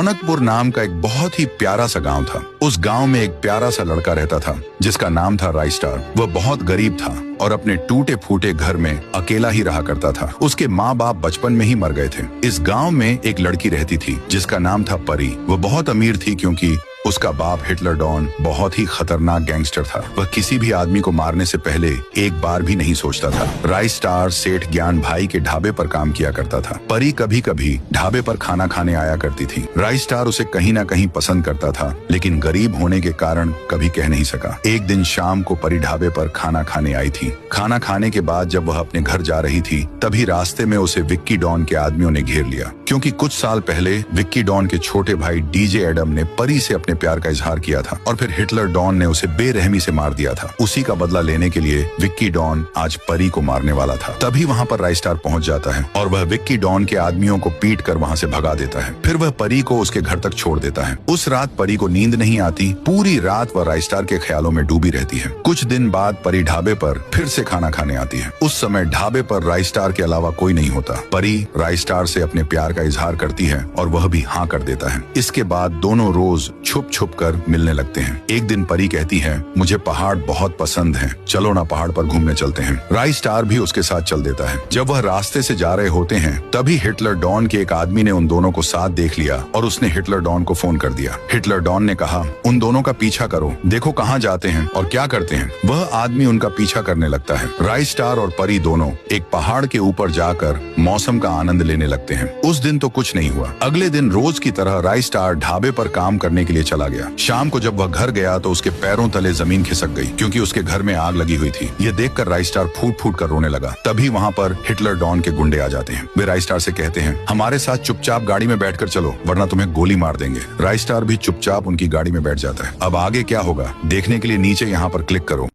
रौनकपुर नाम का एक बहुत ही प्यारा सा गांव था। उस गांव में एक प्यारा सा लड़का रहता था जिसका नाम था राइस्टार। वह बहुत गरीब था और अपने टूटे फूटे घर में अकेला ही रहा करता था। उसके माँ बाप बचपन में ही मर गए थे। इस गांव में एक लड़की रहती थी जिसका नाम था परी। वह बहुत अमीर थी क्योंकि उसका बाप हिटलर डॉन बहुत ही खतरनाक गैंगस्टर था। वह किसी भी आदमी को मारने से पहले एक बार भी नहीं सोचता था। राइस्टार सेठ ज्ञान भाई के ढाबे पर काम किया करता था। परी कभी कभी ढाबे पर खाना खाने आया करती थी। राइस्टार उसे कहीं ना कहीं पसंद करता था, लेकिन गरीब होने के कारण कभी कह नहीं सका। एक दिन शाम को परी ढाबे पर खाना खाने आई थी। खाना खाने के बाद जब वह अपने घर जा रही थी, तभी रास्ते में उसे विक्की डॉन के आदमियों ने घेर लिया, क्योंकि कुछ साल पहले विक्की डॉन के छोटे भाई डीजे एडम ने परी से अपने प्यार का इजहार किया था और फिर हिटलर डॉन ने उसे बेरहमी से मार दिया था। उसी का बदला लेने के लिए विक्की डॉन आज परी को मारने वाला था। तभी वहाँ पर राइस्टार पहुँच जाता है और वह विक्की डॉन के आदमियों को पीट कर वहाँ से भगा देता है। फिर वह परी को उसके घर तक छोड़ देता है। उस रात परी को नींद नहीं आती। पूरी रात वह राइस्टार के ख्यालों में डूबी रहती है। कुछ दिन बाद परी ढाबे पर फिर से खाना खाने आती है। उस समय ढाबे पर राइस्टार के अलावा कोई नहीं होता। परी राइस्टार से अपने प्यार का इजहार करती है और वह भी हाँ कर देता है। इसके बाद दोनों रोज छुप छुप कर मिलने लगते हैं। एक दिन परी कहती है, मुझे पहाड़ बहुत पसंद हैं, चलो ना पहाड़ पर घूमने चलते हैं। राइस्टार भी उसके साथ चल देता है। जब वह रास्ते से जा रहे होते हैं, तभी हिटलर डॉन के एक आदमी ने उन दोनों को साथ देख लिया और उसने हिटलर डॉन को फोन कर दिया। हिटलर डॉन ने कहा, उन दोनों का पीछा करो, देखो कहाँ जाते हैं और क्या करते हैं। वह आदमी उनका पीछा करने लगता है। राइस्टार और परी दोनों एक पहाड़ के ऊपर जाकर मौसम का आनंद लेने लगते हैं। उस दिन तो कुछ नहीं हुआ। अगले दिन रोज की तरह राइस्टार ढाबे पर काम करने के लिए चला गया। शाम को जब वह घर गया तो उसके पैरों तले जमीन खिसक गई, क्योंकि उसके घर में आग लगी हुई थी। यह देखकर राइस्टार फूट फूट कर रोने लगा। तभी वहाँ पर हिटलर डॉन के गुंडे आ जाते हैं। वे राइस्टार से कहते हैं, हमारे साथ चुपचाप गाड़ी में बैठकर चलो, वरना तुम्हें गोली मार देंगे। राइस्टार भी चुपचाप उनकी गाड़ी में बैठ जाता है। अब आगे क्या होगा देखने के लिए नीचे यहाँ पर क्लिक करो।